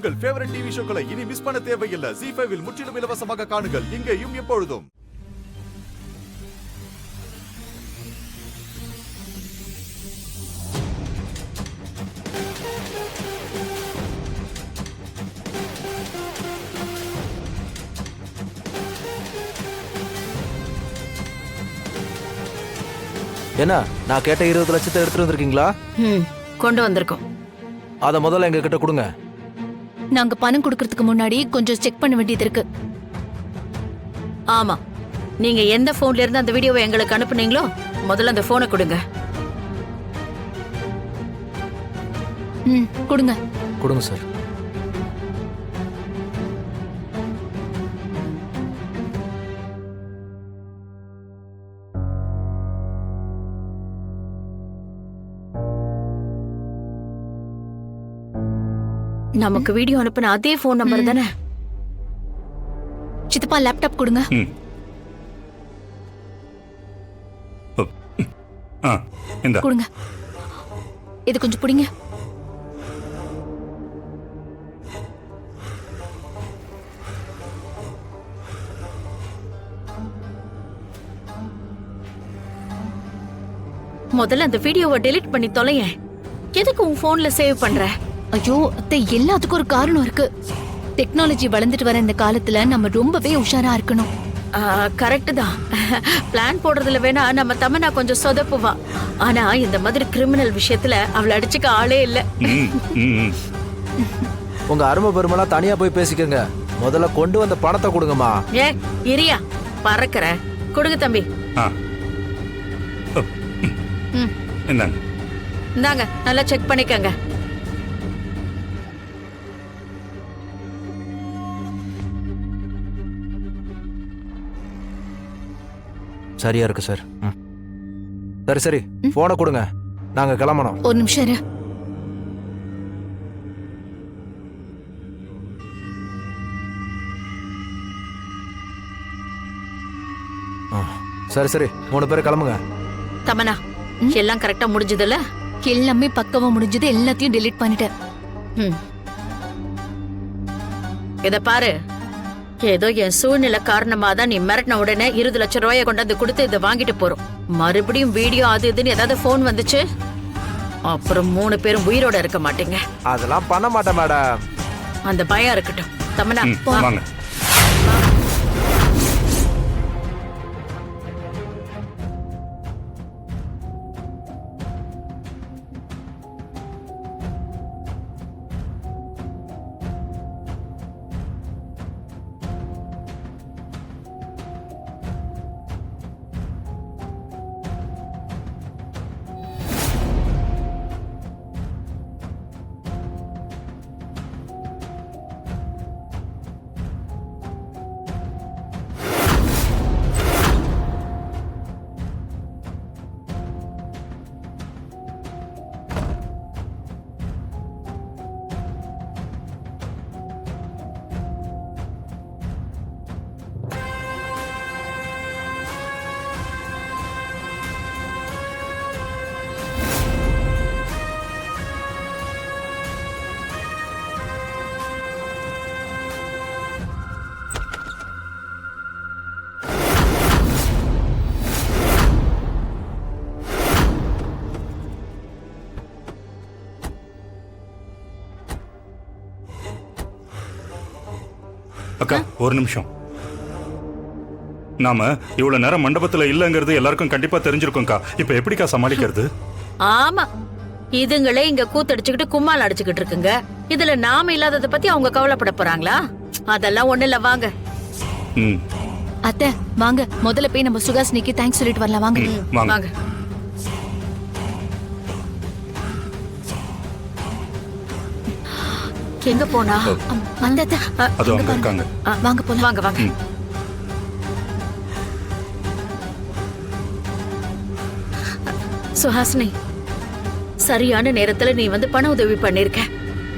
உங்கள் favourite TV ஷோக்களை இனி miss பண்ண தேவையில்லை. ZEE5 இல் முற்றிலும் இலவசமாக காணுங்கள். இங்கேயும் எப்பொழுதும். என்ன நான் கேட்ட 20 லட்சத்தை எடுத்துட்டு வந்திருக்கீங்களா? கொண்டு வந்திருக்கோம். அத முதல்ல எங்க கிட்ட கொடுங்க. நாங்க பணம் கொடுக்கறதுக்கு முன்னாடி கொஞ்சம் செக் பண்ண வேண்டியது இருக்கு. ஆமா, நீங்க எந்த போன்ல இருந்து அந்த வீடியோவை எங்களுக்கு அனுப்புனீங்களோ முதல்ல அந்த போனை கொடுங்க. கொடுங்க. கொடுங்க சார். நமக்கு வீடியோ அனுப்புன அதே போன் நம்பர் தானே? சித்தப்பா லேப்டாப் கொடுங்க. கொடுங்க. இது கொஞ்சம் பிடிங்க. முதல்ல அந்த வீடியோவை டெலீட் பண்ணி தொலையேன். எதுக்கு உன் போன்ல சேவ் பண்ற? ஐயோ அத்தை, எல்லாத்துக்கும் ஒரு காரணம் இருக்கு. டெக்னாலஜி வளர்ந்துட்டு வர இந்த காலத்துல நம்ம ரொம்பவே உஷாரா இருக்கணும். கரெக்ட் தான். பிளான் போடுறதுல வேணா நம்ம தமன்னா கொஞ்சம் சொதப்புவா. ஆனா இந்த மாதிரி கிரிமினல் விஷயத்துல அவளை அடிச்சுக்க ஆளே இல்ல. உங்க அருமை பெருமெல்லாம் தனியா போய் பேசிக்கங்க. முதல்ல கொண்டு வந்த பணத்தை கொடுங்கம்மா. ஏ இரியா, பறக்கிற. கொடுங்க தம்பி. இந்தாங்க, நல்லா செக் பண்ணிக்கங்க. சரியா இருக்கு சார். சரி சரி, போனை கொடுங்க, நாங்க கிளம்பணும். ஒரு நிமிஷம் இரு. சரி சரி, 3 பேரும் கிளம்புங்க. தமனா, எல்லாம் கரெக்டா முடிஞ்சதுல? எல்லாமே பக்கவா முடிஞ்சது. எல்லாத்தையும் டெலீட் பண்ணிட்டேன். இத பாரு, ஏதோ என் சூழ்நிலை காரணமா தான் நீ மிரட்டின உடனே 20 லட்சம் ரூபாயை கொண்டாந்து கொடுத்து இதை வாங்கிட்டு போறோம். மறுபடியும் வீடியோ அது இதுன்னு ஏதாவது போன் வந்துச்சு, அப்புறம் 3 பேரும் உயிரோட இருக்க மாட்டீங்க. அதெல்லாம் பண்ண மாட்டேன் மேடம். அந்த பயம் இருக்கட்டும். தமனா வாங்க. அக்கா, ஒரு நிமிஷம். நாம இவ்வளவு நேரம் மண்டபத்துல இல்லங்கிறது எல்லாருக்கும் கண்டிப்பா தெரிஞ்சிருக்கும்க்கா. இப்ப எப்படிக்கா சமாளிக்கிறது? ஆமா, இதுங்களே இங்க கூத்தடிச்சுக்கிட்டு கும்மால் அடிச்சுக்கிட்டு இருக்குங்க. இதுல நாம இல்லாதத பத்தி அவங்க கவலைப்பட போறாங்களா? அதெல்லாம் ஒண்ணு இல்ல, வாங்க. அத்தை வாங்க, முதல்ல போய் நம்ம சுகாசினிக்கு தேங்க்ஸ் சொல்லிட்டு வரலாம். வாங்க வாங்க. எங்க போனா? அந்த அதோ அங்க இருக்காங்க. வாங்க போலாம். வாங்க வாங்க. சுஹாசினி, சரியான நேரத்துல நீ வந்து பண உதவி பண்ணிருக்க.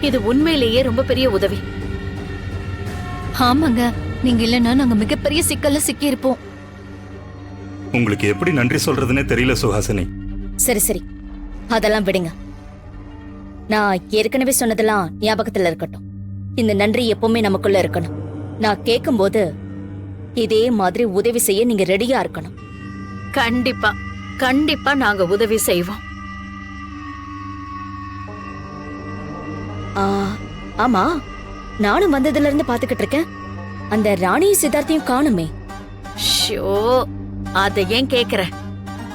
இது உண்மையிலேயே ரொம்ப பெரிய உதவி. ஆமாங்க, நீங்க இல்லன்னா நாங்க மிகப்பெரிய சிக்கல்ல சிக்கி இருப்போம். உங்களுக்கு எப்படி நன்றி சொல்றதுன்னே தெரியல சுஹாசினி. சரி சரி, அதெல்லாம் விடுங்க. நான் ஏற்கனவே சொன்னதெல்லாம் ஞாபகத்துல இருக்கட்டும். இந்த நன்றி எப்பவுமே நமக்குள்ள இருக்கணும். நான் கேட்கும்போது இதே மாதிரி உதவி செய்ய நீங்க ரெடியா இருக்கணும். கண்டிப்பா கண்டிப்பா நாங்க உதவி செய்வோம். ஆ, ஆமா, நானும் வந்ததுல இருந்து பாத்துக்கிட்டு இருக்கேன். அந்த ராணியும் சித்தார்த்தையும் காணுமே. ஷோ, அத ஏன் கேக்குற?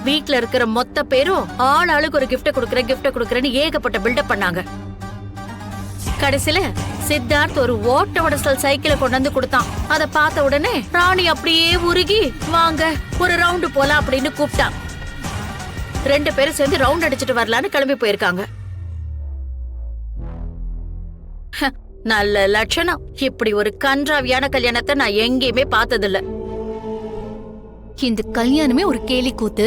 வீட்ல இருக்கிற மொத்த பேரும் ஆள் ஆளுக்கு ஒரு கிஃப்ட் கொடுக்கறேன்னு ஏகப்பட்ட பில்டப் பண்ணாங்க. கடைசில சித்தார்த் ஒரு ஓட்ட உடசல் சைக்கிளை கொண்டு வந்து கொடுத்தான். அத பார்த்த உடனே ராணி அப்படியே உருகி வாங்க ஒரு ரவுண்டு போலாம் அப்படின்னு கூப்பிட்டான். 2 பேரும் சேர்ந்து ரவுண்ட் அடிச்சிட்டு வரலான்னு கிளம்பி போயிருக்காங்க. நல்ல லட்சணம். இப்படி ஒரு கன்றாவியான கல்யாணத்தை நான் எங்கேயுமே பார்த்ததில்ல. இந்த கல்யாணமே ஒரு கேலி கூத்து.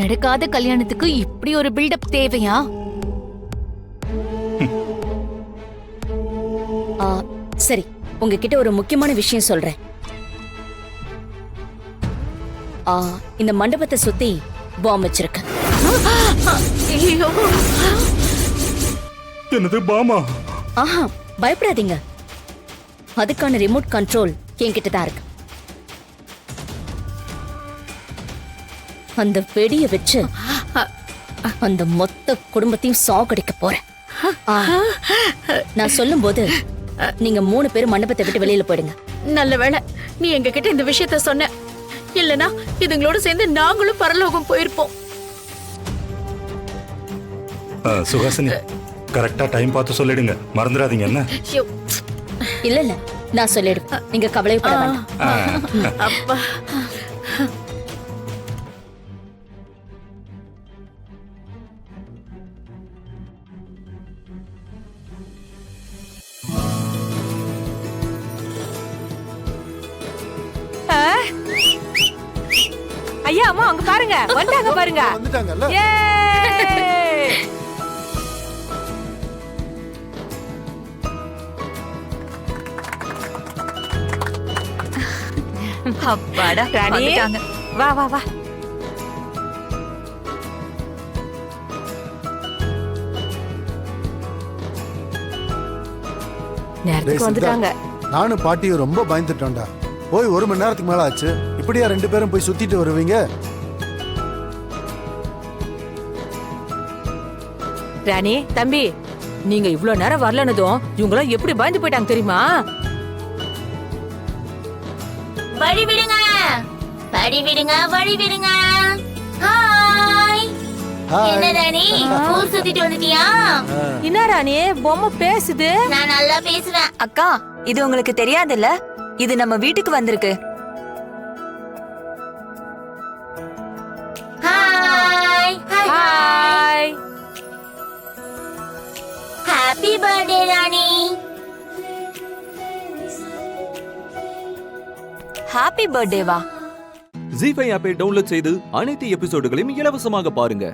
நடக்காத கல்யாணத்துக்கு இப்படி ஒரு பில்டப் தேவையா? ஆ, சரி, உங்ககிட்ட ஒரு முக்கியமான விஷயம் சொல்றேன். ஆ, இந்த மண்டபத்தை சுத்தி பாம் வச்சிருக்கேன். ஐயோ, என்னது பாமா? ஆஹா, பயப்படாதீங்க. அதுக்கான ரிமோட் கண்ட்ரோல் என்கிட்ட தான் இருக்கு. அந்த வெடிய வச்சு அந்த மொத்த குடும்பத்தையும் சாகடிக்க போறேன். ஆ, நான் சொல்லும்போது நீங்க 3 பேரும் மண்டபத்தை விட்டு வெளியில போயிடுங்க. நல்ல வேளை நீ எங்க கிட்ட இந்த விஷயத்த சொன்ன. இல்லனா இதுங்களோட சேர்ந்து நாங்களும் பரலோகம் போயிருப்போம். சுஹாசினி, கரெக்டா டைம் பார்த்து சொல்லிடுங்க, மறந்துடாதீங்க என்ன? ஐயோ, இல்ல இல்ல, நான் சொல்லிடுவேன். நீங்க கவலைப்பட வேண்டாம். அப்பா. ஐயா, அம்மா அங்க பாருங்க, வந்துட்டாங்க பாருங்க. வந்துட்டாங்கல்ல? ஏய்! அப்பாடா, ராணி, வந்துட்டாங்க. வா வா வா. நேரத்துக்கு வந்துட்டாங்க. நானும் பாட்டியும் ரொம்ப பயந்துட்டோம்டா. போய் 1 மணி நேரத்துக்கு மேல ஆச்சு. இப்படியா 2 பேரும் போய் சுத்திட்டு வருவீங்க? ராணி, தம்பி, நீங்க இவ்ளோ நேரம் வரலனதும் இவங்களாம் எப்படி பயந்து போயிட்டாங்க தெரியுமா? வழி விடுங்க, வழி விடுங்க, வழி விடுங்க. ஹாய், என்ன ராணி, ஊர் சுத்திட்டு வந்துட்டியா? என்ன ராணி, பொம்மை பேசுது. நான் நல்லா பேசுவேன். அக்கா, இது உங்களுக்கு தெரியாதுல்ல? இது நம்ம வீட்டுக்கு வந்திருக்கு. Hi, hi. ஹாப்பி பர்த்டே ராணி. ஹாப்பி பர்த்டேவா? ஜி5 ஆப்பை டவுன்லோட் செய்து அனைத்து எபிசோடுகளையும் இலவசமாக பாருங்க.